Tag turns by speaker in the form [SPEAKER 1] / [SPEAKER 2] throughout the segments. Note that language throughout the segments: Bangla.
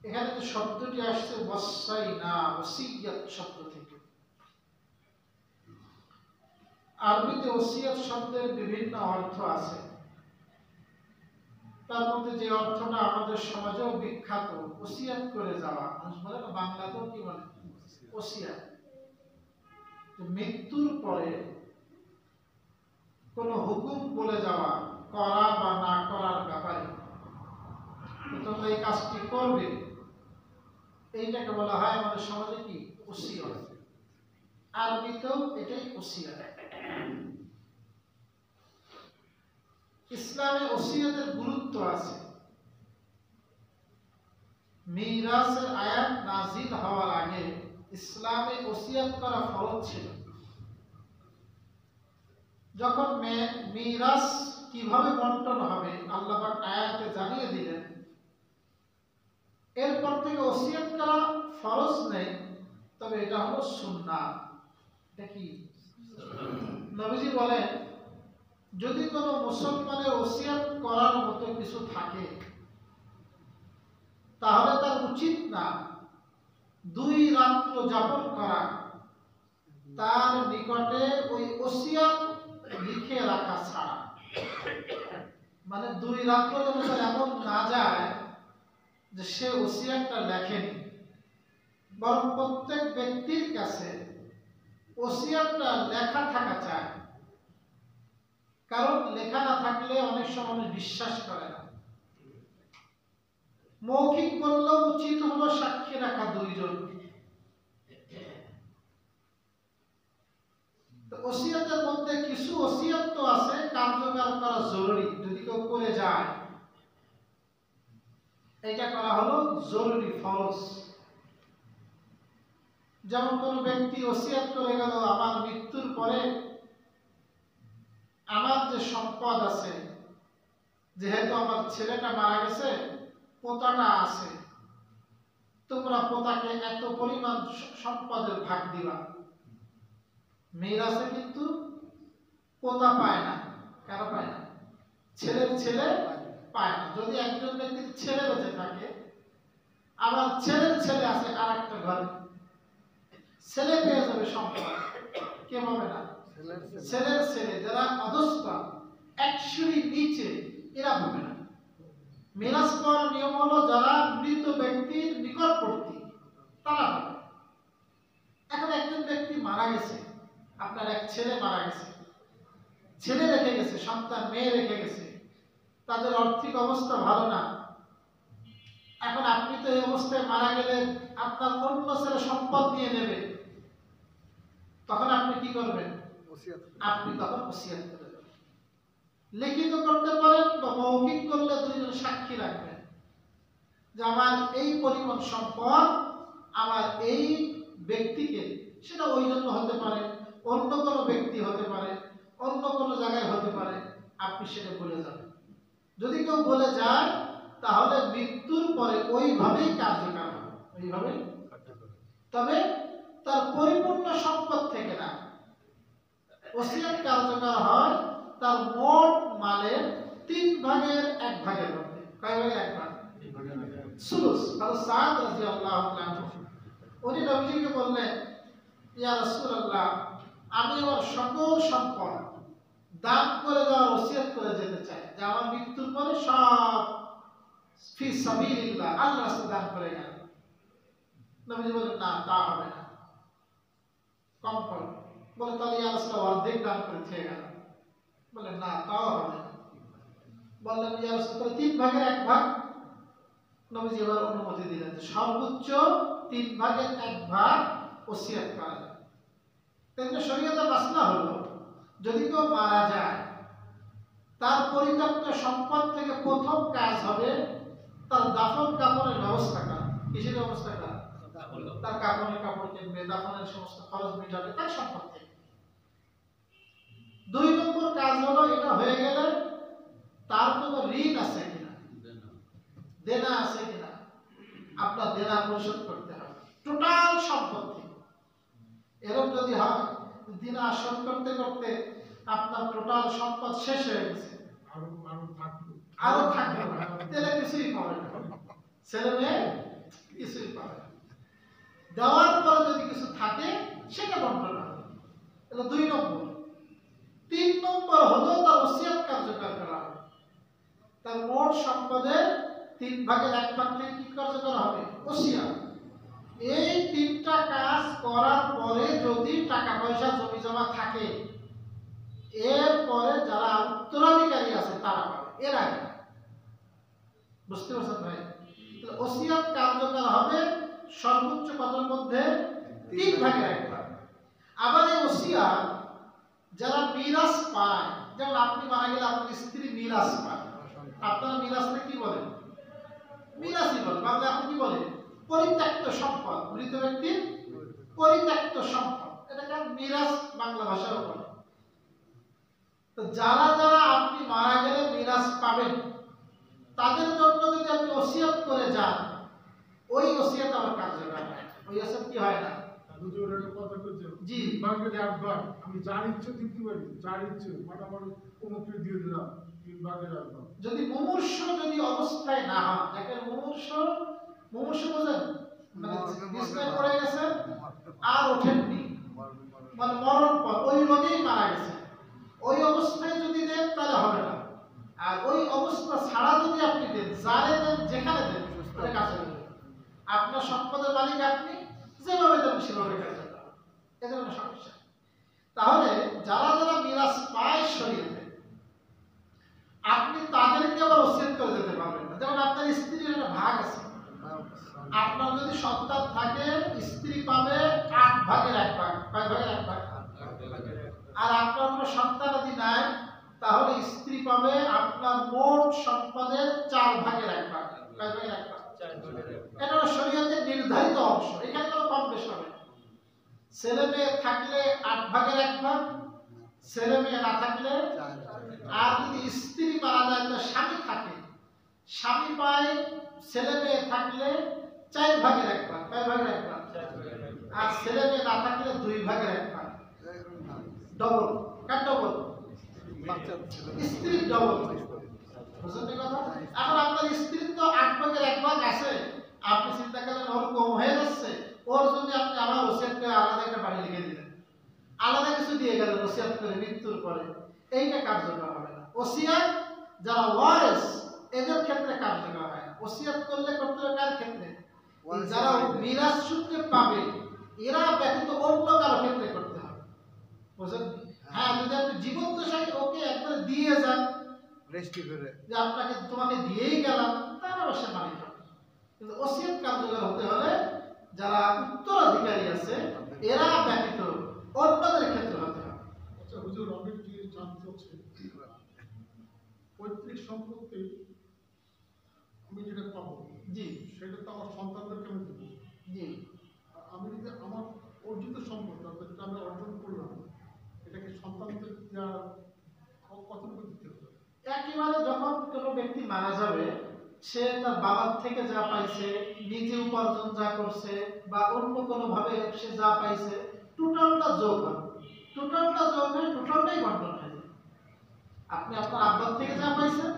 [SPEAKER 1] এখানে যে শব্দটি আসছে ওয়াসাইনা, ওসিয়ত শব্দ থেকে। আরবিতে ওসিয়ত শব্দের বিভিন্ন অর্থ আছে। তার মধ্যে যে অর্থটা আমাদের সমাজেও বিখ্যাত, ওসিয়ত করে যাওয়া, মানুষ বলে না বাংলাতেও কি বলে ওসিয়ত। মৃত্যুর পরে কোন হুকুম বলে যাওয়া, করা বা না করার ব্যাপারে তোমরা এই কাজটি করবে, এইটাকে বলা হয় আমাদের সমাজে কি ওসিয়ত। আরবিতেও এটাই ওসিয়ত। ইসলামে ওসিয়তের গুরুত্ব আছে। মিরাসের আয়াত নাজিল হওয়ার আগে ইসলামে ওসিয়ত করা ফরজ ছিল। যখন মিরাস কিভাবে বন্টন হবে আল্লাহ পাক আয়াতে জানিয়ে দিলেন, এরপর থেকে ওসিয়ত করা ফরজ নেই, তবে এটা হলো সুন্নাহ। এটা কি নবীজি বলেন, যদি কোনো মুসলমানের ওসিয়ত করার মতো কিছু থাকে তাহলে তার উচিত না 2 রাত্র যাপন করা, তার নিকটে ওই ওসিয়ত লিখে রাখা ছাড়া। মানে 2 রাত্র যেন তার এমন না যায় যে সে ওসিয়তটা লেখেনি, বরং প্রত্যেক ব্যক্তির কাছে ওসিয়তটা লেখা থাকা চায়। কারণ লেখা না থাকলে অনেক সময় বিশ্বাস করে না। মৌখিক বললেও উচিত হলো সাক্ষী রাখা 2 জন। ওসিয়তের মধ্যে কিছু ওসিয়ত তো আছে কার্যকর করা জরুরি, যদি কেউ করে যায় এটা করা হলো জরুরি, ফরজ। যেমন কোন ব্যক্তি ওসিয়ত করে গেল, আমার মৃত্যুর পরে আমার যে সম্পদ আছে, যেহেতু আমার ছেলেটা মারা গেছে, পোতাটা আছে, তোমরা পোতাকে এত পরিমাণ সম্পদের ভাগ দিবা। মিরাসে কিন্তু পোতা পায় না। কেন পায় না? ছেলের ছেলে পায় না। যদি একজন ব্যক্তির ছেলে বেঁচে থাকে, আবার ছেলের ছেলে আছে আর একটা ঘরে, ছেলে পেয়ে যাবে সম্পদ, কে পাবে না? ছেলের ছেলে যারা অধস্থ, 1 সিঁড়ি নিচে, এরা পাবে না। মিরাস পাওয়ার নিয়ম হলো যারা মৃত ব্যক্তির নিকটবর্তী তারা পাবে। এখন একজন ব্যক্তি মারা গেছে, আপনার এক ছেলে মারা গেছে, ছেলে রেখে গেছে, সন্তান মেয়ে রেখে গেছে, তাদের আর্থিক অবস্থা ভালো না। এখন আপনি তো এই অবস্থায় মারা গেলে আপনার অন্য ছেলে সম্পদ নিয়ে নেবে, তখন আপনি কি করবেন? আপনি তখন ওসিয়ত করবেন। লিখিত করতে পারেন বা মৌখিক করলে 2 জন সাক্ষী রাখবেন যে আমার এই পরিমাণ সম্পদ আমার এই ব্যক্তিকে, সেটা ওই জন্য হতে পারে, অন্য কোনো ব্যক্তি হতে পারে, অন্য কোনো জায়গায় হতে পারে, আপনি সেটা বলে যাবেন। যদি কেউ বলে যায় তাহলে মৃত্যুর পরে ওইভাবেই কার্যকর হবে, ওইভাবেই। তবে তার পরিপূর্ণ সম্পদ থেকে না, ওসিয়ত কার্যকর হয় তার মোট মালের 3 ভাগের 1 ভাগের মধ্যে। কয় ভাগের 1 ভাগ? সুলুস। হযরত সাদ রাদিয়াল্লাহু আনহু উনি নবীজিকে বললেন, ইয়া রাসূলুল্লাহ, আমি আমার সকল সম্পদ দান করে দেওয়ার ওসিয়ত করে যেতে চাই, যে আমার মৃত্যুর পরে সব ফি সাবিলিল্লাহ, আল্লাহর রাস্তায় দান করে গেল। নবীজি বললেন, না, তা হবে না, কম করো। বলে, তাহলে ইয়া রাসূলুল্লাহ অর্ধেক দান করে থেকে গেল। বললেন, না, তাও হবে না। বললেন, ইয়া রাসূলুল্লাহ 3 ভাগের 1 ভাগ। নবীজি এবার অনুমতি দিলেন যে সর্বোচ্চ 3 ভাগের 1 ভাগ ওসিয়ত করা যায়। তাই শরীয়তের মাসলা হলো, যদি কেউ মারা যায়, তার পরিত্যক্ত সম্পদ থেকে প্রথম কাজ হবে তার দাফন কাফনের ব্যবস্থা করা। কিসের ব্যবস্থা করা? তার কাফনের কাপড় কিনবে, দাফনের সমস্ত খরচ মেটাবে তার সম্পদ থেকে। 2 নম্বর কাজ হলো, এটা হয়ে গেলে তার কোনো ঋণ আছে কিনা, দেনা আছে কিনা, আপনার দেনা পরিশোধ করতে হবে টোটাল সম্পদ থেকে। এরকম যদি হয় দেনা শোধ করতে করতে আপনার টোটাল সম্পদ শেষ হয়ে গেছে, আরো থাকবে, তাহলে কিছুই পাবে না। ছেলে মেয়ে কিছুই পাবে না। দেওয়ার পরে যদি কিছু থাকে সেটা বন্টন হবে, এটা 2 নম্বর। 3 নম্বর হলো তার ওসিয়ত কার্যকর করা হবে। তার মোট সম্পদের 3 ভাগের 1 ভাগ থেকে কি কার্যকর হবে? ওসিয়ত। এই 3টা কাজ করার পরে যদি টাকা পয়সা জমি জমা থাকে, এরপরে যারা উত্তরাধিকারী আছে তারা পাবে, এর আগে। বুঝতে পারছেন ভাই? ওসিয়ত কার্যকর হবে সর্বোচ্চ কতর মধ্যে? 3 ভাগের 1 ভাগ। আবার এই ওসিয়ত যারা মিরাস পায়, যেমন আপনি মারা গেলে আপনার স্ত্রী মিরাস পায়, আপনারা মিরাসকে কি বলেন? মিরাসই বলেন। বাংলা আপনি কি বলেন? পরিত্যক্ত সম্পদ। মৃত ব্যক্তির পরিত্যক্ত সম্পদ, এটাকে মিরাস বাংলা ভাষায় বলে। তো যারা যারা আপনি মারা গেলে মিরাস পাবেন, তাদের জন্য যদি আপনি ওসিয়ত করে যান, ওই ওসিয়ত আবার কার্যকর হয়। ওই ওসিয়ত কি হয় না?
[SPEAKER 2] জি, ভাগের 1 ভাগ আমি যার ইচ্ছে দিতে পারি, যার ইচ্ছে মোটামুটি অমুককে দিয়ে দিলাম 3 ভাগের 1 ভাগ।
[SPEAKER 1] যদি মুমূর্ষ যদি অবস্থায় না হয়, দেখেন মুমূর্ষ বোঝেন, মানে বিছানায় পড়ে গেছে আর ওঠেননি, মানে মরণ পর ওই রোগেই মারা গেছে, ওই অবস্থায় যদি দেন তাহলে হবে না। আর ওই অবস্থা ছাড়া যদি আপনি দেন, যারে দেন যেখানে দেন, ওটা কাজে দেবে। আপনার সম্পদের মালিক আপনি, যেভাবে দেন সেভাবে কাজে দেবে, এটা কোনো সমস্যা। তাহলে যারা যারা মিরাস পায় শরীয়তে, আপনি তাদেরকে আবার ওসিয়ত করে যেতে পারবেন না। যেমন আপনার স্ত্রীর একটা ভাগ আছে, আপনার যদি সন্তান থাকে, স্ত্রী পাবে 8 ভাগের 1 ভাগ। কয় ভাগের 1 ভাগ? আর আপনার কোনো সন্তান যদি নাই, তাহলে স্ত্রী পাবে আপনার মোট সম্পদের 4 ভাগের 1 ভাগ। কয় ভাগের 1 ভাগ? এটা হলো শরীয়তের নির্ধারিত অংশ, এখানে কোনো কম বেশি হবে না। ছেলে মেয়ে থাকলে 8 ভাগের 1 ভাগ, ছেলে মেয়ে না থাকলে। আর যদি স্ত্রী মারা যায় তো স্বামী থাকে, স্বামী পায় ছেলে মেয়ে থাকলে 4 ভাগের 1 ভাগ। কয় ভাগের 1 ভাগ? আর ছেলে মেয়ে না থাকলে 2 ভাগের 1 ভাগ। ডবল। কার ডবল? স্ত্রীর ডবল। বুঝলেন কথা? এখন আপনার স্ত্রীর তো 8 ভাগের 1 ভাগ আছে, আপনি চিন্তা করলেন ওর কম হয়ে যাচ্ছে, ওর জন্য আপনি আবার ওসিয়ত করে আলাদা একটা বাড়ি লিখে দিলেন, আলাদা কিছু দিয়ে গেলেন ওসিয়ত করে মৃত্যুর পরে, এইটা কার্যকর হবে না। ওসিয়ত যারা ওয়ারিস এদের ক্ষেত্রে কার্যকর হয় না। ওসিয়ত করলে করতে হবে কার ক্ষেত্রে? যারা মিরাস সূত্রে পাবে, এরা ব্যতীত অন্য কারো ক্ষেত্রে করতে হবে। বুঝলেন? হ্যাঁ, যদি আপনি জীবন দশায় ওকে একবার দিয়ে যান, রেস্টি করে যে আপনাকে তোমাকে দিয়েই গেলাম, তার অবশ্যই মালিক হবে। কিন্তু ওসিয়ত কার্যকর হতে হলে যারা উত্তরাধিকারী আছে এরা ব্যতীত অন্যদের ক্ষেত্রে হতে হবে।
[SPEAKER 2] আচ্ছা হুজুর, আমি কি জানতে চাচ্ছি, পৈতৃক সম্পত্তি আমি যেটা পাবো, জি, সেটা তো আমার সন্তানদেরকে আমি দেবো, জি। আমি যদি আমার অর্জিত সম্পদ, যেটা আমি অর্জন করলাম, এটাকে সন্তানদের কতটুকু দিতে হবে?
[SPEAKER 1] একেবারে যখন কোনো ব্যক্তি মারা যাবে, সে তার বাবার থেকে যা পাইছে, নিজে উপার্জন যা করছে, বা অন্য কোনো ভাবে সে যা পাইছে, টোটালটা যোগ হবে। টোটালটা যোগ হয়ে টোটালটাই বন্টন হবে। আপনি আপনার আব্বার থেকে যা পাইছেন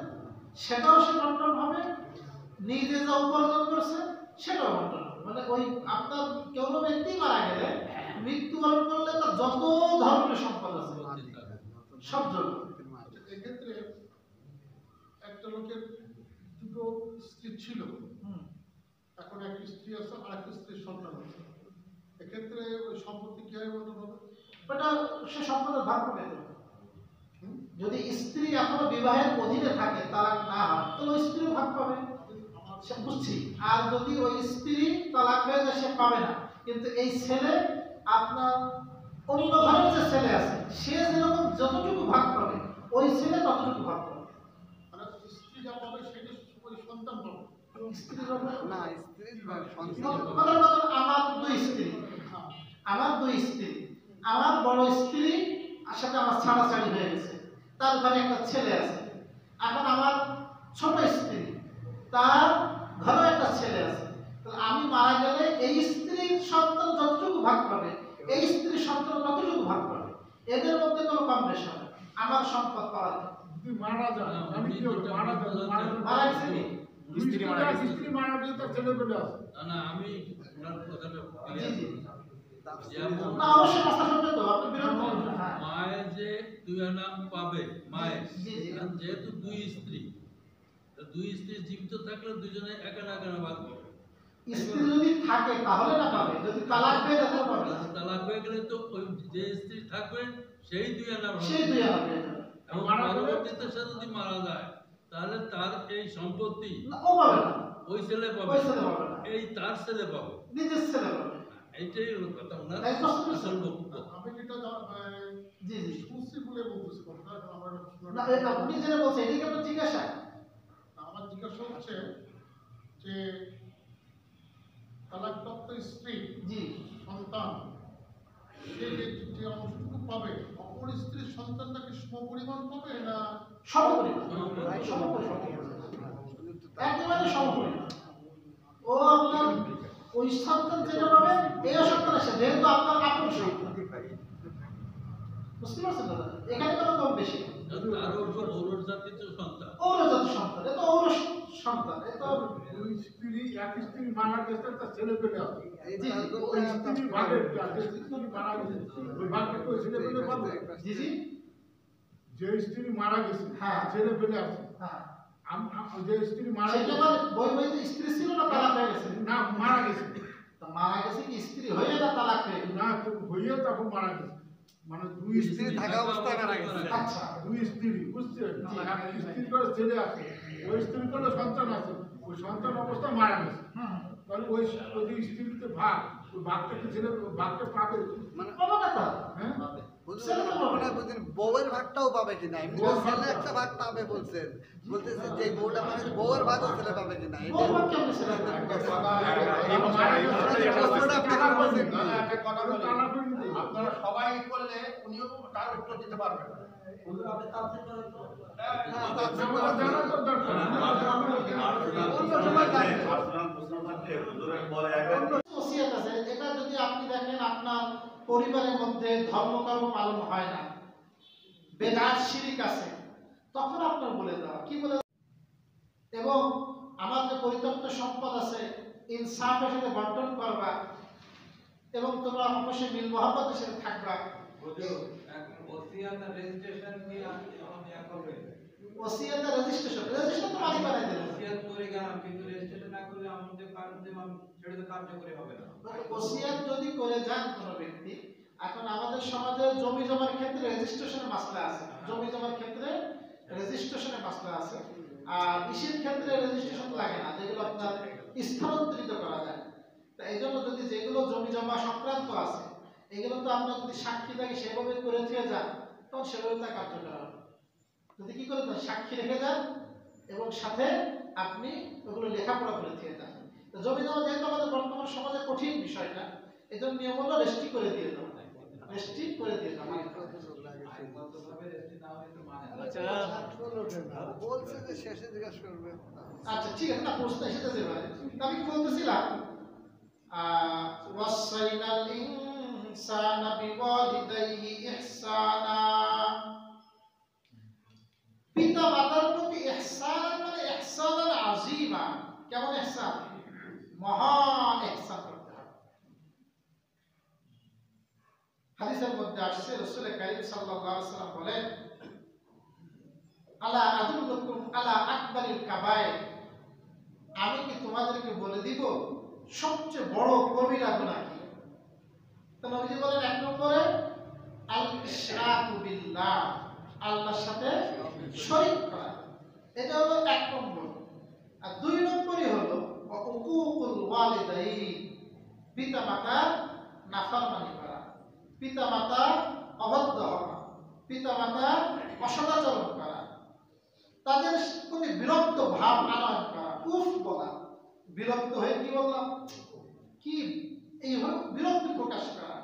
[SPEAKER 1] সেটাও সে বন্টন হবে, নিজে যা উপার্জন করছে সেটাও বন্টন হবে। মানে ওই আপনার কোনো ব্যক্তি মারা গেলে, মৃত্যুবরণ করলে তার যত ধরনের সম্পদ আছে সব যোগ হবে।
[SPEAKER 2] এক্ষেত্রে একটা লোকের 2টো স্ত্রী ছিল, এখন একটা স্ত্রী আছে আর একটা স্ত্রীর সন্তান আছে, এক্ষেত্রে ওই সম্পত্তি কিভাবে বন্টন হবে?
[SPEAKER 1] ওটা সে সম্পদের ভাগ করে দেবে। যদি স্ত্রী এখনো বিবাহের অধীনে থাকে, তালাক না হয়, তাহলে ওই স্ত্রী ভাগ পাবে, সে বুঝছি। আর যদি ওই স্ত্রী তালাক হয়ে যায়, সে পাবে না। কিন্তু এই ছেলে, আপনার অন্য ঘরের যে ছেলে আছে, সে যেরকম যতটুকু ভাগ পাবে, ওই ছেলে ততটুকু ভাগ পাবে।
[SPEAKER 2] মানে স্ত্রী যা পাবে সেটা ওই সন্তান পাবে।
[SPEAKER 1] স্ত্রী পাবে না,
[SPEAKER 2] স্ত্রীর
[SPEAKER 1] আমার 2 স্ত্রী, আমার 2 স্ত্রী, আমার বড় স্ত্রী আর সাথে আমার ছাড়াছাড়ি হয়ে গেছে, তার ঘরে একটা ছেলে আছে। এখন আমার ছোট স্ত্রী, তার ঘরে একটা ছেলে আছে। তাহলে আমি মারা গেলে এই স্ত্রীর সন্তান যতটুকু ভাগ পাবে, এই স্ত্রীর সন্তান ততটুকু ভাগ পাবে। এদের মধ্যে কোনো কম বেশি হবে আমার সম্পদ পাওয়া যায়।
[SPEAKER 2] যদি মারা যায়, আমি কি মারা
[SPEAKER 1] মারা গেছে কি
[SPEAKER 2] স্ত্রী মারা গেছে তার ছেলে পেলে আছে।
[SPEAKER 3] না আমি ওনার কথাটা
[SPEAKER 1] জি জি
[SPEAKER 3] যেমন
[SPEAKER 1] না অবশ্যই কথা শুনবে তো আপনি বিরোধ করবেন না। হ্যাঁ
[SPEAKER 3] মায়ের যে 2 আনা পাবে মায়ের,
[SPEAKER 1] জি, জি।
[SPEAKER 3] আর যেহেতু 2 স্ত্রী, তো 2 স্ত্রী জীবিত থাকলে দুজনে এক আনা ভাগ পাবে।
[SPEAKER 1] স্ত্রী যদি থাকে তাহলে না পাবে, যদি তালাক হয়ে যায় তাহলে পাবে না।
[SPEAKER 3] তালাক হয়ে গেলে তো ওই যে স্ত্রী থাকবে সেই 2 আনা ভাগ
[SPEAKER 1] সেই দুই আনা পেয়ে যাবে।
[SPEAKER 3] এবং পরবর্তীতে সে যদি মারা যায় তাহলে তার এই সম্পত্তি
[SPEAKER 1] না, ও পাবে না,
[SPEAKER 3] ওই ছেলে পাবে,
[SPEAKER 1] ওই ছেলে পাবে না,
[SPEAKER 3] এই তার ছেলে পাবে।
[SPEAKER 1] নিজের ছেলে পাবে।
[SPEAKER 3] এইটাই হলো কথা ওনার
[SPEAKER 1] তাই কষ্ট করছে।
[SPEAKER 3] আসল বক্তব্য।
[SPEAKER 2] আমি যেটা
[SPEAKER 1] জি জি
[SPEAKER 2] শুনছি বলে বলতেছি কথা, আমার
[SPEAKER 1] না এটা আপনি যেটা বলছেন এটাই কি আপনার জিজ্ঞাসা?
[SPEAKER 2] আমার জিজ্ঞাসা হচ্ছে যে তালাকপ্রাপ্ত স্ত্রী
[SPEAKER 1] জি
[SPEAKER 2] সন্তান সে যে অংশটুকু পাবে অপর স্ত্রীর সন্তানটাকে সমপরিমাণ পাবে না
[SPEAKER 1] সমপরিমাণ, সমপরিমাণ, একেবারে সমপরিমাণ। ও আপনার ওই সন্তান যেটা পাবে এই সন্তান আসে, যেহেতু আপনার আপন সন্তান, বুঝতে পারছেন দাদা? এখানে কোনো কম বেশি নেই।
[SPEAKER 3] তার ওর জাতির সন্তান
[SPEAKER 1] ঔরজাত সন্তান, এ তো ঔর সন্তান, এ তো
[SPEAKER 2] দুই স্ত্রী এক স্ত্রী মারা গেছে তার ছেলে পেলে আছে।
[SPEAKER 1] জি জি
[SPEAKER 2] ওই স্ত্রী ভাগের যে স্ত্রী মারা গেছে ওই ভাগটা ওই ছেলে পেলে পাবে।
[SPEAKER 1] জি জি
[SPEAKER 2] যে স্ত্রী মারা গেছে
[SPEAKER 1] হ্যাঁ।
[SPEAKER 2] ছেলে পেলে আছে।
[SPEAKER 1] হ্যাঁ
[SPEAKER 2] যে স্ত্রী মারা
[SPEAKER 1] সেটা
[SPEAKER 2] গেছে
[SPEAKER 1] মানে বই বইতে স্ত্রী ছিল না তালাক হয়ে গেছে?
[SPEAKER 2] না মারা গেছে
[SPEAKER 1] তা মারা গেছে কি স্ত্রী হয়ে না তালাক হয়ে গেছে?
[SPEAKER 2] না হইয়া তখন মারা গেছে, মানে দুই
[SPEAKER 4] স্ত্রী থাকা অবস্থায় মারা গেছে।
[SPEAKER 1] আচ্ছা
[SPEAKER 2] দুই স্ত্রী বুঝছেন,
[SPEAKER 1] জি।
[SPEAKER 2] এক স্ত্রীর করে ছেলে আছে, ওই স্ত্রীর করে সন্তান আছে, ওই সন্তান অবস্থা মারা গেছে,
[SPEAKER 1] হুম
[SPEAKER 2] তাহলে ওই ওই যে স্ত্রীতে ভাগ, ওই ভাগটা কি ছেলে ভাগটা পাবে?
[SPEAKER 4] মানে
[SPEAKER 1] পাবো না তো।
[SPEAKER 2] হ্যাঁ
[SPEAKER 4] বউয়ের ভাগটাও পাবে কিনা? এমনি
[SPEAKER 2] বউয়ের
[SPEAKER 4] ছেলে
[SPEAKER 2] ভাগটা-
[SPEAKER 4] একটা ভাগ পাবে বলছেন, বলতেছে যে বউটা মানে বউয়ের ভাগও ছেলে পাবে কিনা? এটা
[SPEAKER 1] বউ ভাগ কেমনে ছেলে পাবে?
[SPEAKER 5] আপনারা সবাই করলে উনিও তার উত্তর দিতে পারবেন।
[SPEAKER 2] জানা তো দরকার।
[SPEAKER 1] ওসিয়ত আছে, এটা যদি আপনি দেখেন আপনার পরিবারের মধ্যে ধর্মকর্ম পালন হয় না, বেদাত শিরিক আছে, তখন আপনার বলে দেওয়া কি বলে, এবং আমার যে পরিত্যক্ত সম্পদ আছে ইনসাফের সাথে বন্টন করবা এবং তোমরা অবশ্যই মিল মহব্বতের সাথে থাকবা। ওসিয়তের রেজিস্ট্রেশন তো মালিক বানাই দিলেন। ওসিয়ত যদি করে যান কোনো ব্যক্তি, এখন আমাদের সমাজে জমি জমার ক্ষেত্রে রেজিস্ট্রেশনের মাসলা আছে, জমি জমার ক্ষেত্রে রেজিস্ট্রেশনের মাসলা আছে, আর কৃষির ক্ষেত্রে রেজিস্ট্রেশন লাগে না, যেগুলো আপনার স্থানান্তরিত করা যায়। তা এই জন্য যদি যেগুলো জমি জমা সংক্রান্ত আছে এগুলো তো আপনার যদি সাক্ষী থাকে সেভাবে করে দিয়ে যান তখন সেভাবে তা কার্যকর হবে। যদি কি করে দেন সাক্ষী রেখে যান এবং সাথে আপনি ওগুলো লেখাপড়া করে দিয়ে যান। তো জমি জমা যেহেতু আমাদের বর্তমান সমাজে কঠিন বিষয়টা, এই জন্য নিয়ম হলো রেস্ট্রিক্ট করে দিয়ে দাও, রেস্ট্রিক্ট করে দিয়ে দাও।
[SPEAKER 4] বলছে যে শেষে জিজ্ঞাসা করবে।
[SPEAKER 1] আচ্ছা ঠিক আছে, না প্রশ্ন এসেছে যেভাবে আমি কি বলতেছিলাম, ওয়াসাইনাল ইনসানা বিওয়ালিদাইহি ইহসানা, পিতা মাতার প্রতি ইহসান মানে ইহসানান আযীমা। কেমন ইহসান? মহান ইহসান করতে হবে। হাদিসের মধ্যে আসছে রাসূল কারীম সাল্লাল্লাহু আলাইহি ওয়াসাল্লাম বলেন, আলা আদুল্লুকুম আলা আকবারিল কাবায়ের, আমি কি তোমাদেরকে বলে দিব সবচেয়ে বড় কবিরা গুনাহ কি? তো নবীজি বলেন এক নম্বরে আল ইশরাকু বিল্লাহ, আল্লাহর সাথে শরীক করা, এটা হলো এক নম্বর। আর দুই নম্বরই হলো উকুকুল ওয়ালিদাইন, পিতামাতার নাফরমানি করা, পিতামাতার অবাধ্য হওয়া, পিতামাতার অসদাচরণ করা, তাদের প্রতি বিরক্ত ভাব আনয়ন করা, উফ বলা, বিরক্ত হয়ে কি বললাম কি এইভাবে বিরক্তি প্রকাশ করা,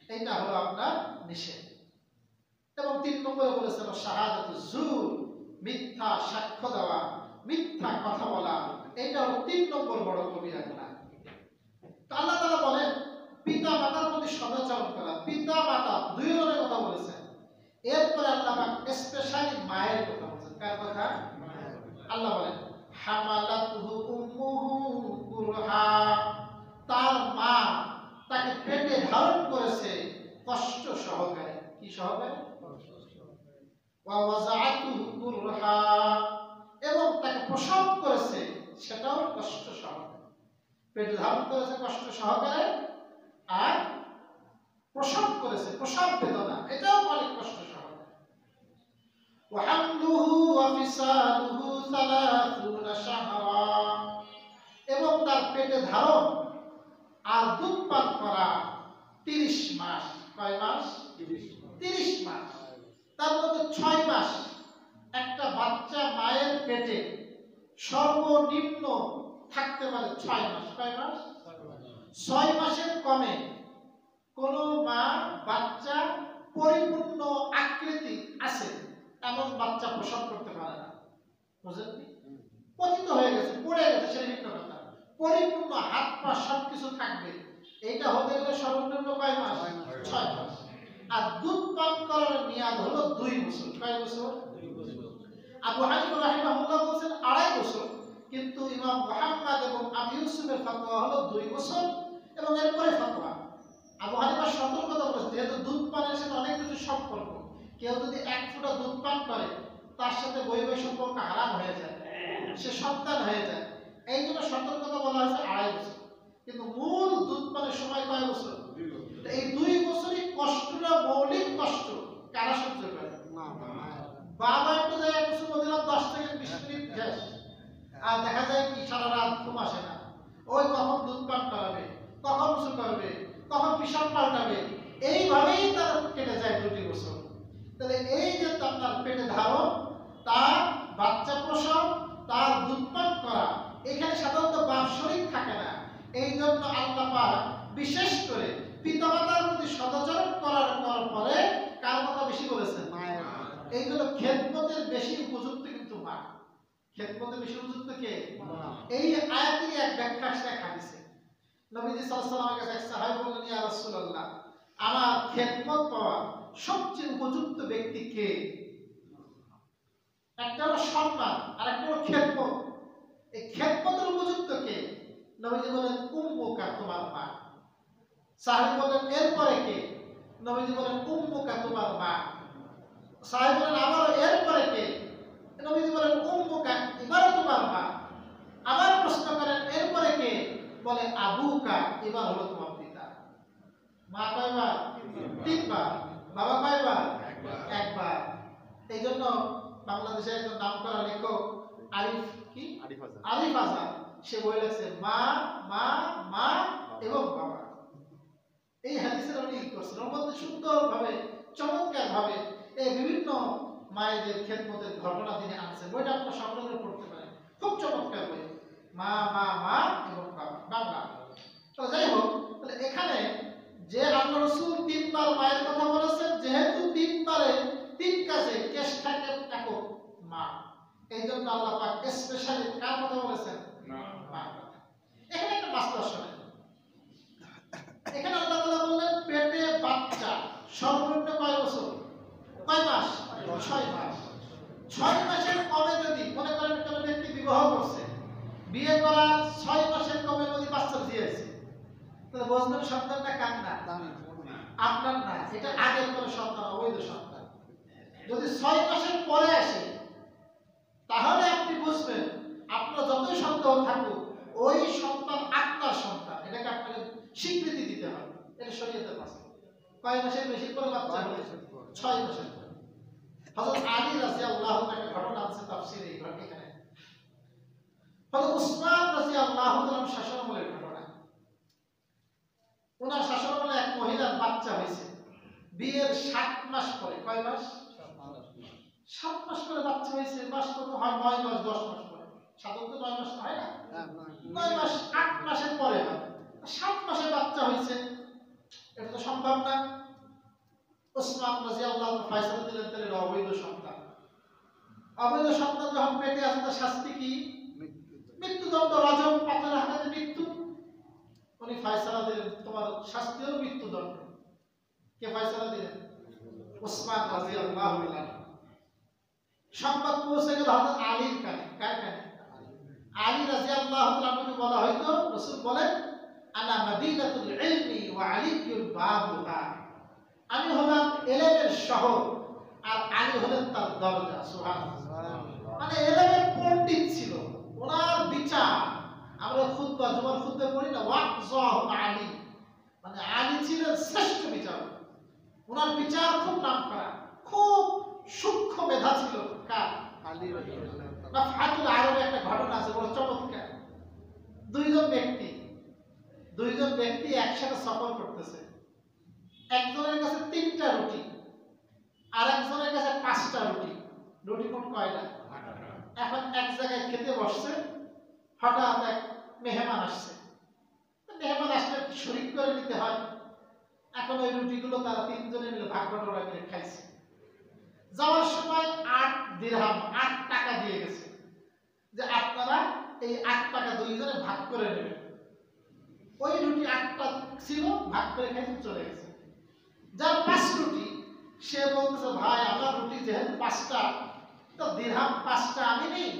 [SPEAKER 1] এইটা হলো আপনার নিষেধ। এবং তিন নম্বরে বলেছেন শাহাদাতুজ জুর, মিথ্যা সাক্ষ্য দেওয়া, মিথ্যা কথা বলা, এইটা হলো তিন নম্বর বড় কবিরা গুনাহ। তো আল্লাহ তাআলা বলেন পিতা মাতার প্রতি সদাচরণ করা, পিতা মাতা দুইজনের কথা বলেছেন। এরপরে আল্লাহ পাক স্পেশালি মায়ের কথা বলেছেন। কার কথা? আল্লাহ বলেন হামালাতুহু উম্মুহু কুরহা, তার মা তাকে পেটে ধারণ করেছে কষ্ট সহকারে। কি সহকারে? ওয়া ওয়াজাআতুহু কুরহা, এবং তাকে প্রসব করেছে সেটাও কষ্ট সহকারে। পেটে ধারণ করেছে কষ্ট সহকারে, আর প্রসব করেছে প্রসব বেদনা, এটাও অনেক কষ্ট সহকারে। ওয়া হামলুহু ওয়া ফিসালুহু 30 শাহরা, এবং তার পেটে ধারণ আর দুধ পান করা 30 মাস। কয় মাস? 30 মাস। তার মধ্যে 6 মাস একটা বাচ্চা মায়ের পেটে সর্বনিম্ন থাকতে পারে 6 মাস। কয় মাস? 6 মাসের কমে কোন মা বাচ্চা পরিপূর্ণ আকৃতি আছে এমন বাচ্চা প্রসব করতে পারে না। বুঝলেন? পতিত হয়ে গেছে, পড়ে গেছে, সেটা ভিন্ন কথা। পরিপূর্ণ হাত পা সবকিছু থাকবে, এটা হতে গেলে সর্বনিম্ন কয় মাস? 6 মাস। আর দুধ পান করার মেয়াদ হলো 2 বছর। কয় বছর? আবু হানিফা রাহিমাহুল্লাহ বলেন 2.5 বছর, কিন্তু ইমাম মুহাম্মদ এবং আবু ইউসুফের ফতোয়া হলো 2 বছর এবং এরপরে ফতোয়া। আবু হানিফা সতর্কতা বলেছেন, যেহেতু দুধ পানের সাথে অনেক কিছু সম্পর্ক, কেউ যদি 1 ফোঁটা দুধ পান করে তার সাথে বৈবাহিক সম্পর্ক হারাম হয়ে যায়, সে সন্তান হয়ে যায়। এই জন্য সতর্কতা বলা হয়েছে 2.5 বছর, কিন্তু মূল দুধ পানের সময় কয় বছর? এই 2 বছরই কষ্টটা মৌলিক কষ্ট কারা সহ্য করে? বাবা একটু যায় কিছু বললাম 10 থেকে 20 মিনিট গ্যাস, আর দেখা যায় কি সারা রাত ঘুম আসে না, ওই কখন দুধ পান করাবে, কখন কিছু করবে, কখন পিসাব পাল্টাবে, এইভাবেই তার কেটে যায় 2 বছর। তাহলে এই যে আপনার পেটে ধারণ, তার বাচ্চা প্রসব, তার দুধ পান করা, এখানে সাধারণত বাপ শরীর থাকে না। এই জন্য আল্লাহ পাক বিশেষ করে পিতামাতার প্রতি সদাচরণ করার পরে কার কথা বেশি বলেছেন? মায়ের। এইগুলো খেদমতের বেশি উপযুক্ত কিন্তু মা। খেদমতের বেশি উপযুক্ত কে? এই আয়াতেরই এক ব্যাখ্যা শেখ হাদিসে নবীজি সাল্লাল্লাহু আলাইহি ওয়াসাল্লামের কাছে এক সাহাবী বললেন, ইয়া রাসূলুল্লাহ, আমার খেদমত পাওয়া সবচেয়ে উপযুক্ত ব্যক্তি কে? একটা হলো সম্মান আর একটা হলো খেদমত। এই খেদমতের উপযুক্ত কে? নবীজি বলেন, উম্মুকা, তোমার মা। সাহাবী বলেন, এরপরে কে? নবীজি বলেন, উম্মুকা, তোমার মা। সাহাবী বলেন, আবার এরপরে কে? নবীজি বলেন, উম্মুকা, এবারে তোমার মা। আবার প্রশ্ন করেন, এরপরে কে? বলে, আবুকা, এবার হলো তোমার পিতা। মা কয়বার? 3 বার। বাবা কয়বার? 1 বার। এই জন্য বাংলাদেশের একজন নামকরা লেখক আরিফ আজাদ সে বই লিখছে, মা মা মা এবং বাবা। এই হাদিসের উনি করছেন, ওর মধ্যে সুন্দরভাবে চমৎকারভাবে এই বিভিন্ন মায়েদের খেদমতের ঘটনা তিনি আনছেন। বইটা আপনারা সকলে পড়তে পারেন, খুব চমৎকার বই, মা মা মা এবং বাবা, বাংলা। তো যাই হোক, তাহলে এখানে যে আল্লাহ রাসূল 3 বার মায়ের কথা বলেছেন, যেহেতু 3 বারে 3 কাজে কেশ থাকে একক মা, এই জন্য আল্লাহ পাক স্পেশালি কার কথা বলেছেন? মা। এখানে একটা মাসলা শোনেন, এখানে আল্লাহ তাআলা বললেন পেটে বাচ্চা সর্বনিম্ন কয় বছর? কয় মাস? 6 মাস। 6 মাসের কমে যদি মনে করেন কোন ব্যক্তি বিবাহ করছে, বিয়ে করার 6 মাসের কমে যদি বাচ্চা দিয়েছে, তাহলে বুঝবেন সন্তানটা কার না? আপনার না, এটা আগের কোন সন্তান, অবৈধ সন্তান। যদি 6 মাসের পরে আসে, তাহলে আপনি বুঝবেন আপনার যতই সন্তান থাকুক ওই সন্তান আপনার সন্তান, এটাকে আপনাকে স্বীকৃতি দিতে হবে। এটা শরীয়তের মাসলা। কয় মাসের বেশি করে বাচ্চা হলে? 6 মাসের। হযরত আলী রাদিয়াল্লাহু তাআলা একটা ঘটনা আছে তাফসীরে, এই ঘটনা এখানে হযরত উসমান রাদিয়াল্লাহু তাআলা শাসনামলের ঘটনা। ওনার শাসনামলে এক মহিলার বাচ্চা হয়েছে বিয়ের 7 মাস পরে। কয় মাস? 7 মাস পরে বাচ্চা হয়েছে। মাস কত হয়? 9 মাস 10 মাস পরে। 7 তো 9 মাস হয় না, 9 মাস 8 মাসের পরে হয়। 7 মাসে বাচ্চা হয়েছে, এটা তো সম্ভব না। উসমান রাদিয়াল্লাহু তাআলা ফয়সালা দিলেন, তাহলে অবৈধ সন্তান। অবৈধ সন্তান যখন পেটে আছে, তার শাস্তি কি? মৃত্যুদণ্ড, রাজম, পাথরের হাতে মৃত্যু। উনি ফয়সালা দিলেন, তোমার শাস্তি হলো মৃত্যুদণ্ড। কে ফয়সালা দিলেন? উসমান রাদিয়াল্লাহু তাআলা। সংবাদ পৌঁছে গেল হযরত আলীর কানে। কার কানে? আলী রাদিয়াল্লাহু তাআলা আনহুকে বলা হয়তো, রাসূল বলেন আনা মাদিনাতুল ইলমি ওয়া আলিয়ুল বাবুহা, আমি হলাম ইলমের শহর আর আলী হলেন তার দরজা। সুবহানাল্লাহ। মানে ইলমের পণ্ডিত ছিল, ওনার বিচার, আমরা খুতবা জুমার খুতবা পড়ি না, ওয়াকজাহ আলী, মানে আলী ছিলেন শ্রেষ্ঠ বিচারক। ওনার বিচার খুব নামকরা, খুব সূক্ষ্ম মেধা ছিল। কার?
[SPEAKER 4] আলী রাদিয়াল্লাহু তাআলা।
[SPEAKER 1] নাফহাতুল আরবে একটা ঘটনা আছে, বড় চমৎকার। দুইজন ব্যক্তি একসাথে সফর করতেছে। একজনের কাছে 3টা রুটি, আর একজনের কাছে 5টা রুটি। রুটি কোন কয়টা? এখন এক জায়গায় খেতে বসছে, হঠাৎ এক মেহমান আসছে। মেহমান আসলে শরীক করে নিতে হয়। এখন ওই রুটিগুলো তারা 3 জনে মিলে ভাগ বটোয়ারা করে খাইছে। যাওয়ার সময় 8 দিরহাম, 8 টাকা দিয়ে গেছে যে আপনারা এই 8 টাকা 2 জনে ভাগ করে নেবেন। ওই রুটি 8টা ছিল, ভাগ করে খাইতে চলে গেছে। যার 5 রুটি, সে বলতেছে ভাই আমার রুটি যেহেতু 5টা, তো দিরহাম 5টা আমি নেই,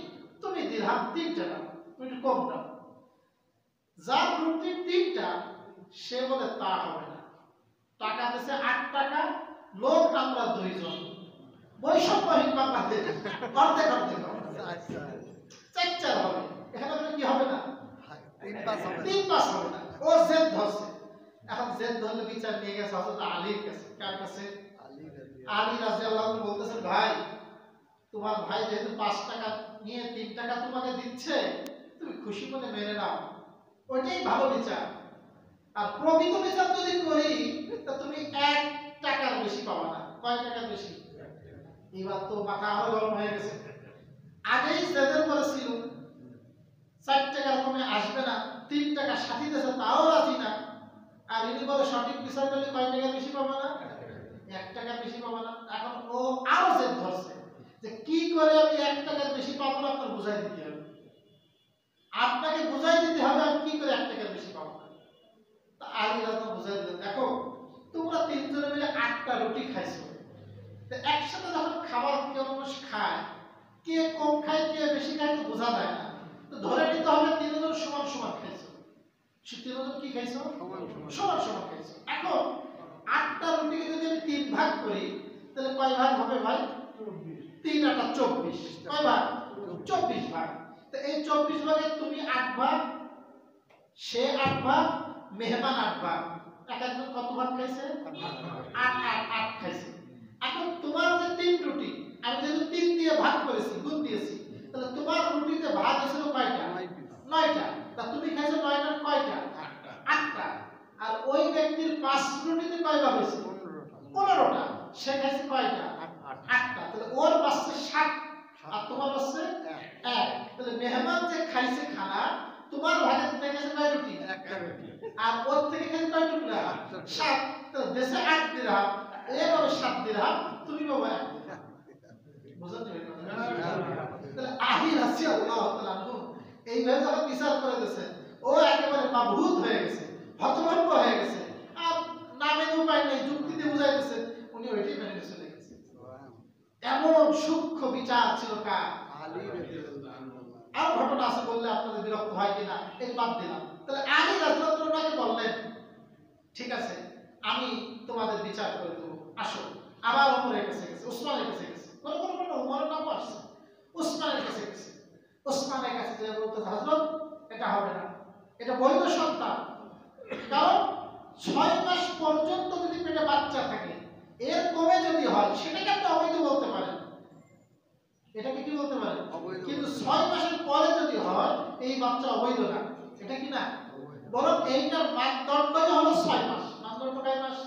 [SPEAKER 1] তুমি দিরহাম 3টা নাও, তুমি একটু কম দাও। যার রুটি 3টা, সে বলে তা হবে না, টাকা দিছে 8 টাকা, লোক আমরা 2 জন, বৈষম্যহীন বাংলাদেশ, অর্ধেক অর্ধেক হবে,
[SPEAKER 4] আচ্ছা
[SPEAKER 1] 4-4 হবে। এখানে বলে কি হবে না?
[SPEAKER 4] 3-5 হবে।
[SPEAKER 1] 3-5 হবে না। ও জেদ ধরছে। এখন জেদ ধরলে বিচার নিয়ে গেছে হযরত আলীর কাছে। কার কাছে?
[SPEAKER 4] আলী রাদিয়াল্লাহু
[SPEAKER 1] আলী রাদিয়াল্লাহু আনহু বলতেছেন ভাই, তোমার ভাই যেহেতু 5 টাকা নিয়ে 3 টাকা তোমাকে দিচ্ছে, তুমি খুশি মনে মেনে নাও, ওইটাই ভালো বিচার। আর প্রকৃত বিচার যদি করি, তা তুমি 1 টাকার বেশি পাবা না। কয় টাকার বেশি? এবার তো মাথা আরো গরম হয়ে গেছে। আগেই জেদের পরে ছিল 4 টাকার কমে আসবে না, 3 টাকা সাথী দেশে তাও রাজি না। আর ইনি বলে সঠিক বিচার করলে কয় টাকা বেশি পাবা না? 1 টাকা বেশি পাবা না। এখন ও আরো জেদ ধরছে যে কি করে আমি 1 টাকার বেশি পাবো না, আপনার বুঝাই দিতে হবে, আপনাকে বুঝাই দিতে হবে আমি কি করে 1 টাকার বেশি পাবো না। তা আলী রাদিয়াল্লাহু বুঝাই দিলেন, দেখো তোমরা 3 জনে মিলে 8টা রুটি খাইছো, তো একসাথে যখন খাবার কেউ মানুষ খায়, কে কম খায় কে বেশি খায় তো বোঝা যায় না। তো ধরে নিতে হবে 3 জন সমান সমান খাইছো। 3 জন কি খাইছো? সমান সমান খাইছো। এখন 8টা রুটিকে যদি আমি 3 ভাগ করি, তাহলে কয় ভাগ হবে ভাই? 3 8 24। কয় ভাগ? 24 ভাগ। তো এই 24 ভাগে তুমি 8 ভাগ, সে 8 ভাগ, মেহমান 8 ভাগ। একজন কত ভাগ খাইছে? 8 খাইছে। এখন তোমার যে 3 রুটি, আমি যেহেতু 3 দিয়ে ভাগ করেছি, গুণ দিয়েছি, তাহলে তোমার রুটিতে ভাগ হয়েছিল কয়টা? 9টা। তা তুমি খাইছো 9টার কয়টা? 8টা। আর ওই ব্যক্তির 5 রুটিতে কয় ভাগ হয়েছে? 15টা। সে খাইছে কয়টা? 8টা। তাহলে ওর বাসছে 7 আর তোমার বাসছে 1। তাহলে মেহমান যে খাইছে খানা, তোমার ভাগের থেকে খাইছে কয় রুটি?
[SPEAKER 4] 1টা রুটি।
[SPEAKER 1] আর ওর থেকে খাইছে কয় টুকরা? 7। তো দেশে 8 দিরহাম, এভাবে 7 দিরহাম, তুমি বাবা 1 দিরহাম। বুঝতে পেরেছো? তাহলে আলী রাদিয়াল্লাহু তাআলা আনহু এইভাবে যখন বিচার করে দিয়েছে, ও একেবারে মাবহুত হয়ে গেছে, হতভম্ব হয়ে গেছে। আর নামের উপায় নেই, যুক্তিতে বুঝাইতেছে, উনি ওইটাই মেনে চলে গেছে। এমন সূক্ষ্ম বিচার ছিল কার?
[SPEAKER 4] আলী রাদিয়াল্লাহু আনহু।
[SPEAKER 1] আর ঘটনা আছে বললে আপনাদের বিরক্ত হয় কিনা, এই বাদ দিলাম। তাহলে আলী রাদিয়াল্লাহু তাআলা বললেন, ঠিক আছে আমি তোমাদের বিচার করে দেবো, আসো। আবার ওমরের কাছে গেছে, উসমানের কাছে গেছে, কোন ওমরের নাম আসছে, উসমানের কাছে গেছে। উসমানের কাছে যে বলতে, হযরত এটা হবে না, এটা বৈধ সন্তান, কারণ 6 মাস পর্যন্ত যদি পেটে বাচ্চা থাকে, এর কমে যদি হয়, সেটাকে আপনি অবৈধ বলতে পারেন, এটাকে কি বলতে পারেন?
[SPEAKER 4] অবৈধ।
[SPEAKER 1] কিন্তু 6 মাসের পরে যদি হয়, এই বাচ্চা অবৈধ না, এটা কি না? বরং এইটার মানদণ্ডই হলো 6 মাস। মানদণ্ড কয় মাস?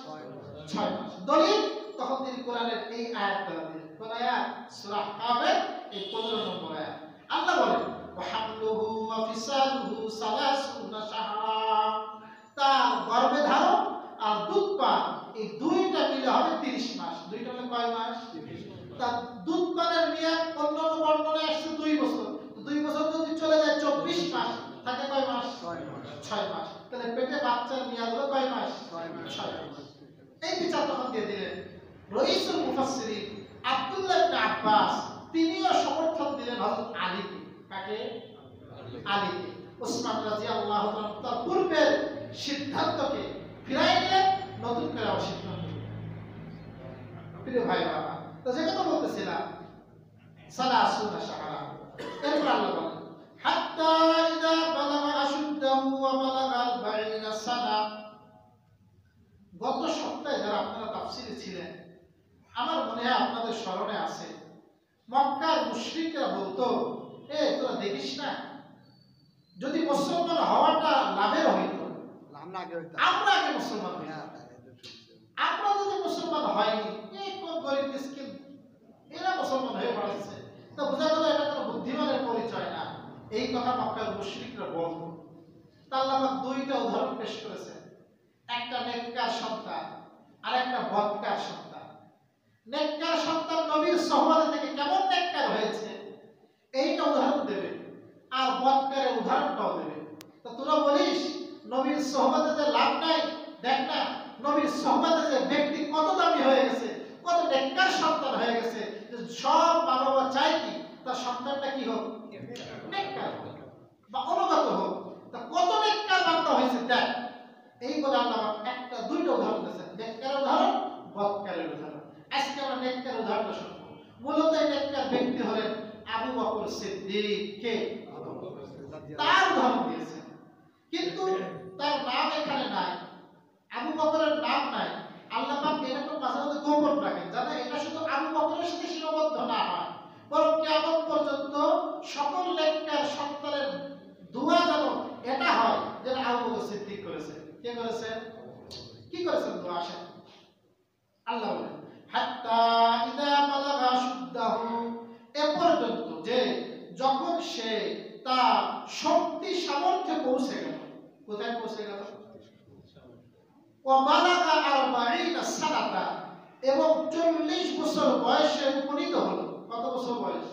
[SPEAKER 1] 6 মাস। দলিল তখন তিনি কোরআনের এই আয়াতটা দিলেন। কোন আয়াত? সূরা কাফের এই 15 নম্বর আয়াত। আল্লাহ বলেন, ওয়া হামলুহু ওয়া ফিসালুহু 30 শাহরা, তার গর্ভে ধারণ আর দুধ পান, এই দুইটা মিলে হবে 30 মাস। দুইটা হলো কয় মাস? 30 মাস। তার দুধ পানের মেয়াদ অন্যান্য বর্ণনায় আসছে 2 বছর। 2 বছর যদি চলে যায় 24 মাস, থাকে কয় মাস? 6 মাস। তাহলে পেটে বাচ্চার মেয়াদ হলো কয় মাস? 6 মাস। এই বিচার তখন দিয়ে দিলেন রাইসুল মুফাসসিরিন আব্দুল্লাহ ইবনে আব্বাস, তিনিও সমর্থন দিলেন হযরত আলীকে। কাকে? আলীকে। ওসমান রাদিয়াল্লাহু তাআলা তার পূর্বের সিদ্ধান্তকে ফিরাই নিলেন, নতুন করে আবার সিদ্ধান্ত নিলেন। প্রিয় ভাই বাবা, তো যে কথা বলতেছিলাম, সালাসুনা শাহরা, এরপর আল্লাহ বলেন হাত্তা ইযা বালাগা আশুদ্দাহু ওয়া বালাগাল 40 সানা। গত সপ্তাহে যারা আপনারা তাফসীরে ছিলেন, আমার মনে হয় আপনাদের স্মরণে আছে, মক্কার মুশরিকরা বলতো, তোরা দেখিস না, যদি মুসলমান হওয়াটা লাভের হইতো, আমরা আগে মুসলমান হই, আমরা যদি মুসলমান হয়নি, এই কোন গরিব মিসকিন এরা মুসলমান হয়ে পড়েছে, তো বোঝা গেল এটা কোনো বুদ্ধিমানের পরিচয় না। এই কথা মক্কার মুশরিকরা বলতো। আল্লাহ পাক দুইটা উদাহরণ পেশ করেছেন, একটা নেককার সন্তান আর একটা বদকার সন্তান। নেককার সন্তান নবীর সোহবত থেকে কেমন নেককার হয়েছে এইটা উদাহরণ দেবে, আর বদকারের উদাহরণটাও দেবে। তো তোরা বলিস নবীর সোহবতে যে লাভ নাই, দেখ না নবীর সোহবতে যে ব্যক্তি কত দামি হয়ে গেছে, কত নেককার সন্তান হয়ে গেছে, সব মা বাবা চায় কি তার সন্তানটা কি হোক, নেককার হোক বা অনুগত হোক। তা কত নেককার বান্দা হয়েছে দেখ। এই বলে আল্লাহ একটা দুইটা উদাহরণ দিয়েছেন, নেককারের উদাহরণ, বদকারের উদাহরণ। আজকে আমরা নেককার উদাহরণটা শুনবো। মূলত এই নেককার ব্যক্তি হলেন আবু বকর সিদ্দিক। কে? তার উদাহরণ দিয়েছেন, কিন্তু তার নাম এখানে নাই, আবু বকরের নাম নাই। আল্লাহ পাক এরকম মাঝে মাঝে গোপন রাখেন, যাতে এটা শুধু আবু বকরের সাথে সীমাবদ্ধ না হয়, বরং কিয়ামত পর্যন্ত সকল নেককার সন্তানের দোয়া যেন এটা হয় যে আবু বকর সিদ্দিক করেছে। কে করেছে? কি করেছেন? দোয়া আসেন আল্লাহ বলেন হাত্তা ইযা বালাগা শুদ্দাহু, এ পর্যন্ত যে যখন সে তার শক্তি সামর্থ্যে পৌঁছে গেল। কোথায় পৌঁছে গেল? ওয়া বালাগা 40 সানাতা, এবং 40 বছর বয়সে উপনীত হলো। কত বছর বয়স?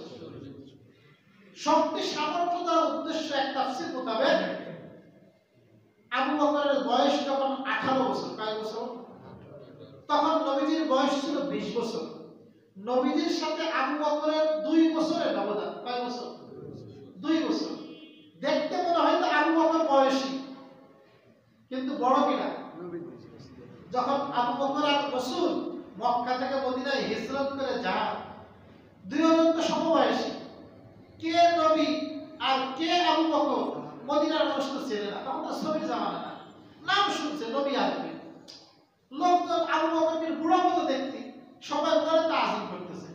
[SPEAKER 1] শক্তি সামর্থ্য দ্বারা উদ্দেশ্য এক তাফসীর মোতাবেক আবু বকরের বয়স যখন 18 বছর, কয় বছর? তখন নবীজির বয়স ছিল 20 বছর। নবীজির সাথে আবু বকরের 2 বছরের ব্যবধান। কয় বছর? 2 বছর। দেখতে মনে হয়তো আবু বকর বয়সী, কিন্তু বড় কিনা? যখন আবু বকর আর রাসূল মক্কা থেকে মদিনায় হিজরত করে যান, দুইজন তো সমবয়সী। কে নবী আর কে আবু বকর মদিনার মানুষ তো চেনে না, তখন তো ছবির জামানা না, নাম শুনছে নবী আসবে, লোকজন আবু বকরকে বুড়ো মতো দেখতে, সবাই ওনারা তাজিম করতেছে,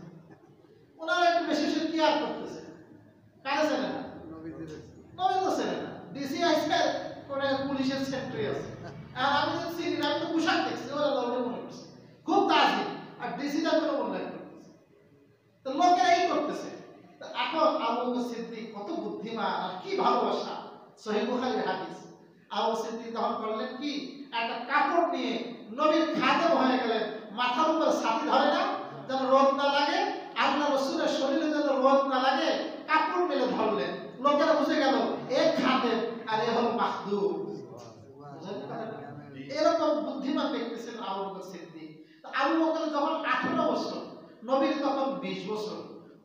[SPEAKER 1] ওনারা একটু বেশি বেশি কেয়ার করতেছে। কারা চেনে না? নবী তো চেনে না। ডিসি আইসে করে পুলিশের সেক্রেটারি আছে, আর আমি তো চিনি না, আমি তো পোশাক দেখছি, ওরা লড়ে মনে করছে খুব তাজিম, আর ডিসিটা করে মূল্যায়ন করতেছে। তো লোকেরা এই করতেছে। এখন আবু বকর সিদ্দিক কত বুদ্ধিমান আর কি ভালোবাসা! সহিহ বুখারীর হাদিস, আবু সিদ্দিক তখন করলেন কি, একটা কাপড় নিয়ে নবীর খাদেম হয়ে গেলেন, মাথার উপর ছাতি ধরে না, যেন রোদ না লাগে, আল্লাহ রাসূলের শরীরে যেন রোদ না লাগে, কাপড় মেলে ধরলেন। লোকেরা বুঝে গেল এ খাদেম আর এ হলো মাখদুম। এরকম বুদ্ধিমান ব্যক্তি ছিলেন আবু বকর সিদ্দিক। তো আবু বকর যখন 18 বছর, নবীর তখন 20 বছর,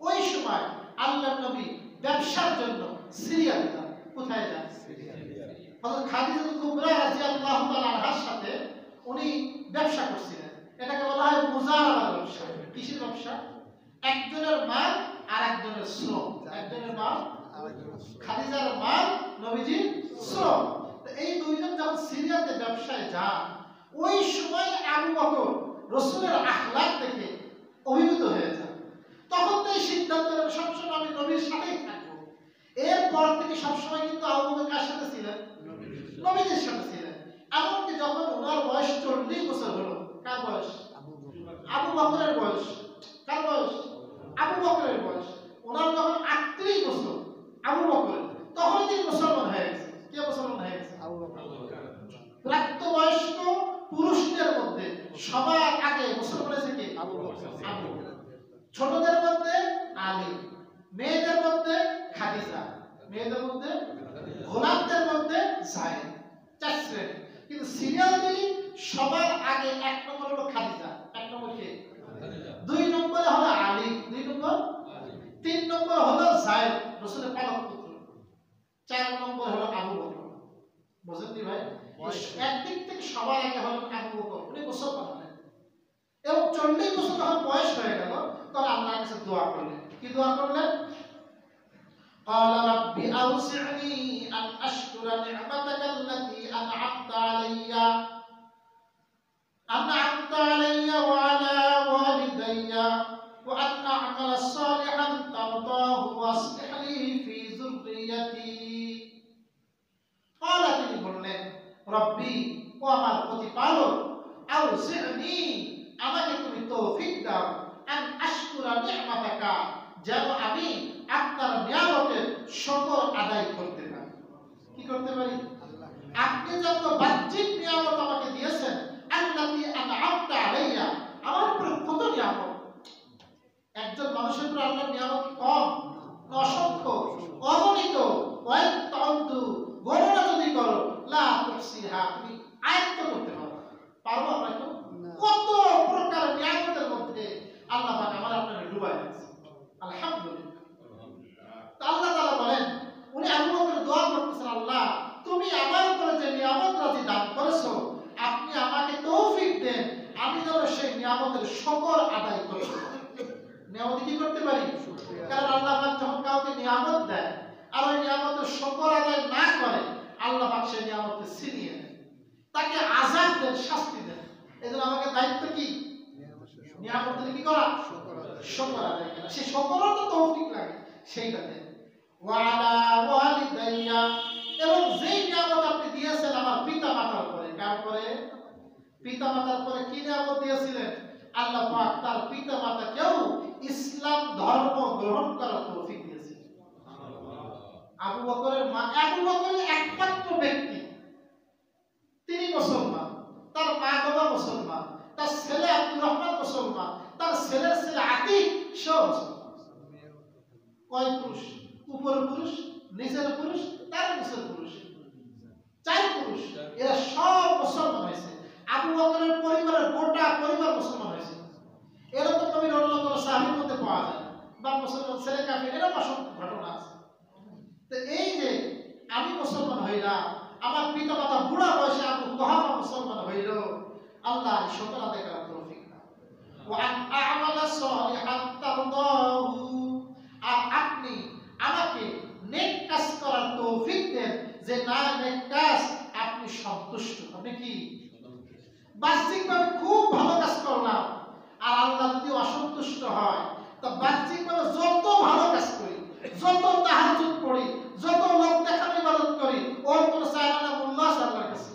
[SPEAKER 1] ওই সময় আল্লাহর নবী ব্যবসার জন্য সিরিয়াতে যান। কোথায় যান? হযরত খাদিজাতুল কুবরা রাদিয়াল্লাহু তাআলা আনহার সাথে উনি ব্যবসা করছিলেন। এটাকে বলা হয় মুজারাবার ব্যবসা। কিসের ব্যবসা? একজনের মাল আর একজনের শ্রম। একজনের মাল, খাদিজার মাল, নবীজির শ্রম। তো এই দুইজন যখন সিরিয়াতে ব্যবসায় যান, ওই সময় আবু বকর রাসূলের আখলাক দেখে অভিভূত হয়ে যান। তখন তো এই সিদ্ধান্ত নেন সবসময় আমি নবীর সাথেই থাকবো। এরপর থেকে সবসময় কিন্তু আবু বকর কার সাথে ছিলেন? নবীজির সাথে ছিলেন। এমনকি যখন ওনার বয়স 40 বছর হলো, কার বয়স? আবু বকরের বয়স। কার বয়স? আবু বকরের বয়স। ওনার যখন 38 বছর আবু বকরের, তখন তিনি মুসলমান হয়ে গেছে। কে মুসলমান হয়ে গেছে? আবু বকর। প্রাপ্তবয়স্ক পুরুষদের মধ্যে সবার আগে মুসলমান হয়েছে কে? আবু বকর। আবু বকর। ছোটদের মধ্যে আলী, মেয়েদের মধ্যে খাদিজা, মেয়েদের মধ্যে গোলামদের মধ্যে যায়েদ। 4 শ্রেণী। কিন্তু সিরিয়াল দিলি সবার আগে 1 নম্বর হলো খাদিজা, 1 নম্বর কে? 2 নম্বরে হলো আলী, 2 নম্বর, 3 নম্বর হলো যায়েদ রাসূলের পালক পুত্র, 4 একদিক থেকে সবার আগে হলেন আবু বকর, উনি গোসল করালেন এবং 40 বছর যখন বয়স হয়ে গেল তখন আল্লাহর কাছে দোয়া করলেন। কি দোয়া করলেন? قال رب أوزعني أن أشكر نعمتك التي أنعمت علي وعلى والدي وأن أعمل صالحا ترضاه وأصلح لي في ذريتي। قال তিনি বললেন রব্বি, ও আমার প্রতিপালক, আউজি'নি, আমাকে তুমি তৌফিক দাও, আন আশকুরা নি'মাতাকা, যেন আমি আপনার নিয়ামতের শুকর আদায় করতে পারি। কি করতে পারি? আপনি যত বাহ্যিক নিয়ামত আমাকে দিয়েছেন, আল্লাতী আন'আমতা আলাইয়া, আমার উপরে কত নিয়ামত। একজন মানুষের উপর আল্লাহর নিয়ামত কম, অসংখ্য, অগণিত, ওয়াইন তাউদ্দু, গণনা যদি করো লা তুহসিহা, তুমি আয়ত্ত করতে পারবো আমরা তো? কত প্রকার নিয়ামতের মধ্যে আল্লাহ পাক আমার আপনাকে ডুবাই দিয়েছে। আলহামদুলিল্লাহ। তো আল্লাহ তাআলা বলেন, উনি আবু বকর দোয়া করতেছেন, আল্লাহ তুমি আমার উপরে যে নিয়ামত রাজি দান করেছো, আপনি আমাকে তৌফিক দেন, আমি যেন সেই নিয়ামতের শুকর আদায় করতে পারি। নিয়ামত কি করতে পারি? কারণ আল্লাহ পাক যখন কাউকে নিয়ামত দেয় আর ওই নিয়ামতের শুকর আদায় না করে, আল্লাহ পাক সেই নিয়ামতকে ছিনিয়ে নেন, তাকে আযাব দেন, শাস্তি দেন। এজন্য আমাকে দায়িত্ব কি? নিয়ামতের কি করা? শুকর আদায় করা। সেই শুকরও তো তৌফিক লাগে, সেইটা দেন। ওয়ালা ওয়ালিদাইয়া, এবং যেই নিয়ামত আপনি দিয়েছেন আমার পিতামাতার উপরে। কার উপরে? পিতামাতার উপরে কি নিয়ামত দিয়েছিলেন? আল্লাহ পাক তার পিতামাতাকেও ইসলাম ধর্ম গ্রহণ করার তৌফিক দিয়েছিলেন। আবু বকরের মা, আবু বকরের একমাত্র ব্যক্তি, তিনি মুসলমান, তার মা বাবা মুসলমান, তার ছেলে আব্দুর রহমান মুসলমান, তার ছেলের ছেলে আতিক সেও মুসলমান। কয় পুরুষ? উপরের পুরুষ, নিচের পুরুষ, তার নিচের পুরুষ, 4 পুরুষ। এরা সব মুসলমান হয়েছে। আবু বকরের পরিবারের গোটা পরিবার মুসলমান হয়েছে। এরকম নবীর অন্য কোনো সাহাবীর মধ্যে পাওয়া যায় না। বা মুসলমান ছেলে কাফির, এরকম অসংখ্য ঘটনা আছে। তো এই যে আমি মুসলমান হইলাম, আমার পিতা মাতা বুড়া বয়সে আবু কুহাফা মুসলমান হইল, আল্লাহ শুকর আদায় করার তৌফিক দাও। ওয়া আন আ'মালা সালিহান তারদাহু, আর আপনি আমাকে নেক কাজ করার তৌফিক দেন, যে না নেক কাজ আপনি সন্তুষ্ট। আপনি কি বাহ্যিকভাবে খুব ভালো কাজ করলাম আর আল্লাহ যদি অসন্তুষ্ট হয়, তো বাহ্যিকভাবে যত ভালো কাজ করি, যত তাহাজ্জুদ পড়ি, যত লোক দেখানো ইবাদত করি, ওর কোনো চাইনা না মূল্য আছে আল্লাহর কাছে।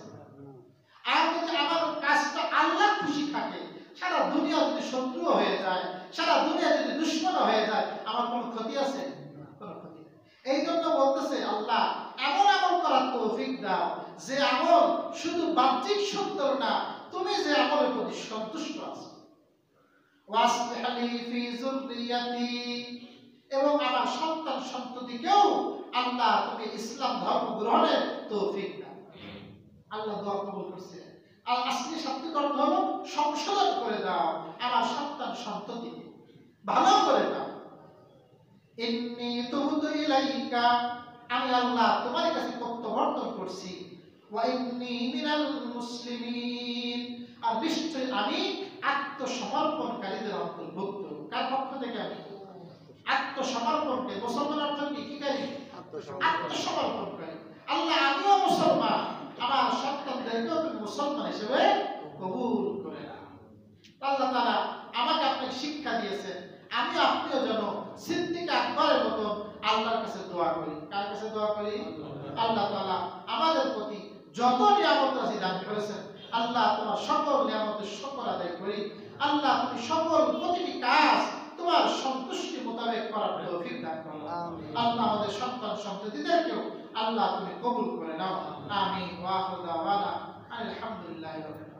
[SPEAKER 1] আর যদি আমার কাজটা আল্লাহ খুশি থাকে, সারা দুনিয়া যদি শত্রু হয়ে যায়, সারা দুনিয়া যদি দুশমন হয়ে যায়, আমার কোনো ক্ষতি আছে? কোনো ক্ষতি নেই। এই জন্য বলতেছে আল্লাহ এমন আমল করার তৌফিক দাও, যে আমল শুধু বাহ্যিক সুন্দর না, তুমি যে আমলের প্রতি সন্তুষ্ট আছো। ওয়াসলিহ লি ফি যুররিয়াতি, এবং আমার সন্তান সন্ততিকেও আল্লাহ তুমি ইসলাম ধর্ম গ্রহণের তৌফিক দাও। আল্লাহ দোয়া কবুল করছে। আর আসলে শাব্দিক অর্থ হলো সংশোধন করে দাও আমার সন্তান সন্ততিকে, ভালো করে দাও। ইন্নী তুবতু ইলাইকা, আমি আল্লাহ তোমার কাছে প্রত্যাবর্তন করছি। ওয়া ইন্নী মিনাল মুসলিমিন, আর নিশ্চয় আমি আত্মসমর্পণকারীদের অন্তর্ভুক্ত। কার পক্ষ থেকে? আমি আত্মসমর্পণকে, মুসলমান অর্থ কি? কি করি? আত্মসমর্পণকারী। আল্লাহ আমিও মুসলমান, আমার সন্তানদেরকেও তুমি মুসলমান হিসেবে কবুল করে নাও। আল্লাহ তাআলা আমাকে আপনাকে শিক্ষা দিয়েছেন, আমি আপনিও যেন সিদ্দিক আকবরের মতো আল্লাহর কাছে দোয়া করি। কার কাছে দোয়া করি? আল্লাহ তাআলা আমাদের প্রতি যত নিয়ামত রাজি দান করেছেন, আল্লাহ তোমার সকল নিয়ামতের শুকর আদায় করি। আল্লাহ তুমি সকল প্রতিটি কাজ তোমার সন্তুষ্টি মোতাবেক করার তৌফিক দান করো। আল্লাহ আমাদের সন্তান সন্ততিদেরকেও আল্লাহ তুমি কবুল করে নাও। আমিন। ওয়া আখিরু দাওয়ানা আলহামদুলিল্লাহি রাব্বিল আলামিন।